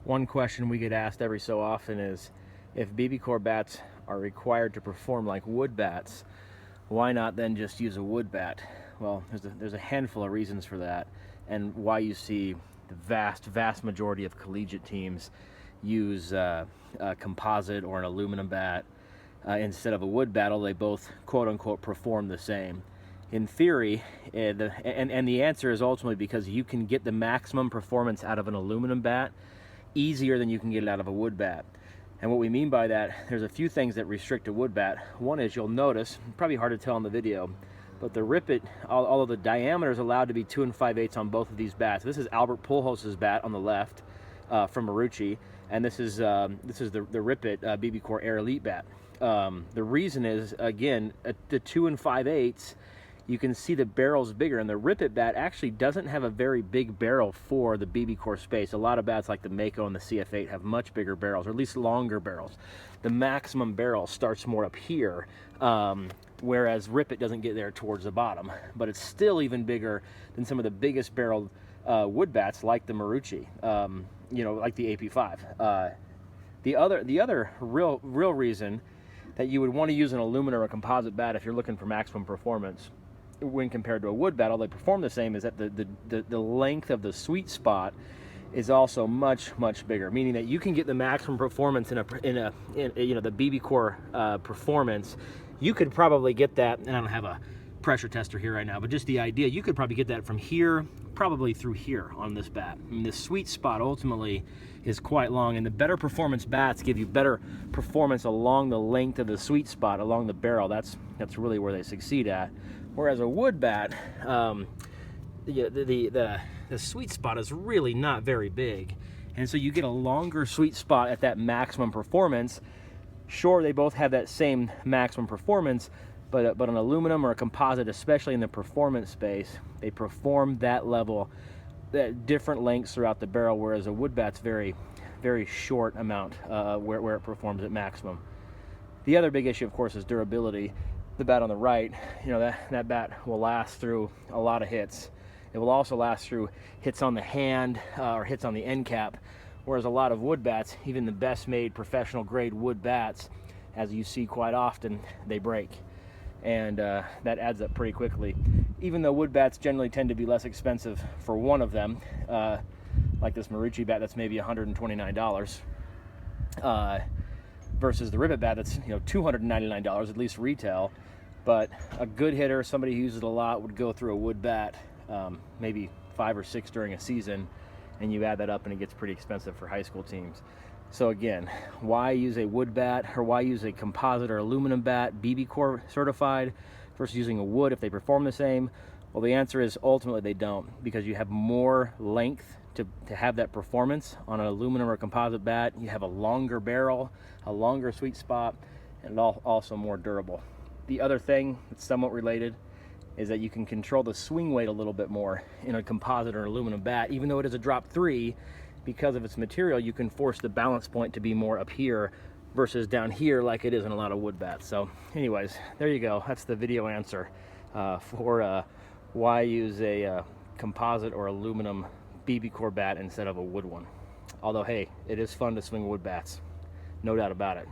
One question we get asked every so often is, if BBCOR bats are required to perform like wood bats, why not then just use a wood bat? Well, there's a handful of reasons for that, and why you see the vast majority of collegiate teams use a composite or an aluminum bat instead of a wood bat, although they both quote-unquote perform the same. In theory, and the answer is ultimately because you can get the maximum performance out of an aluminum bat easier than you can get it out of a wood bat. And what we mean by that, there's a few things that restrict a wood bat. One is, you'll notice, probably hard to tell in the video, but the rippet, although the diameter is allowed to be 2 5/8 on both of these bats. This is Albert Pujols' bat on the left from Marucci, and this is the rippet BBCOR Air Elite bat. The reason is, again, the 2 5/8, you can see the barrel's bigger, and the rippet bat actually doesn't have a very big barrel for the BBCOR space. A lot of bats like the Mako and the CF8 have much bigger barrels, or at least longer barrels. The maximum barrel starts more up here, whereas rippet doesn't get there towards the bottom, but it's still even bigger than some of the biggest barreled wood bats like the Marucci, like the AP5. The other real reason that you would want to use an aluminum or a composite bat if you're looking for maximum performance when compared to a wood bat, although they perform the same, is that the length of the sweet spot is also much bigger, meaning that you can get the maximum performance in the BBCOR performance. You could probably get that, and I don't have a pressure tester here right now, but just the idea, you could probably get that from here probably through here on this bat. I mean, the sweet spot ultimately is quite long, and the better performance bats give you better performance along the length of the sweet spot along the barrel. That's really where they succeed at. Whereas a wood bat, the sweet spot is really not very big, and so you get a longer sweet spot at that maximum performance. Sure, they both have that same maximum performance, but an aluminum or a composite, especially in the performance space, they perform that level at different lengths throughout the barrel, whereas a wood bat's very short amount where it performs at maximum. The other big issue, of course, is durability. The bat on the right, that bat will last through a lot of hits. It will also last through hits on the hand or hits on the end cap, whereas a lot of wood bats, even the best made professional grade wood bats, as you see quite often, they break, and that adds up pretty quickly. Even though wood bats generally tend to be less expensive for one of them, like this Marucci bat that's maybe $129, versus the ribbit bat that's $299, at least retail. But a good hitter, somebody who uses it a lot, would go through a wood bat, maybe 5 or 6 during a season, and you add that up and it gets pretty expensive for high school teams. So again, why use a wood bat, or why use a composite or aluminum bat, BBCOR certified, versus using a wood if they perform the same? Well, the answer is ultimately they don't, because you have more length to have that performance on an aluminum or composite bat. You have a longer barrel, a longer sweet spot, and also more durable. The other thing that's somewhat related is that you can control the swing weight a little bit more in a composite or aluminum bat. Even though it is a drop 3, because of its material, you can force the balance point to be more up here versus down here like it is in a lot of wood bats. So anyways, there you go. That's the video answer for why use a composite or aluminum BBCOR bat instead of a wood one. Although, hey, it is fun to swing wood bats, no doubt about it.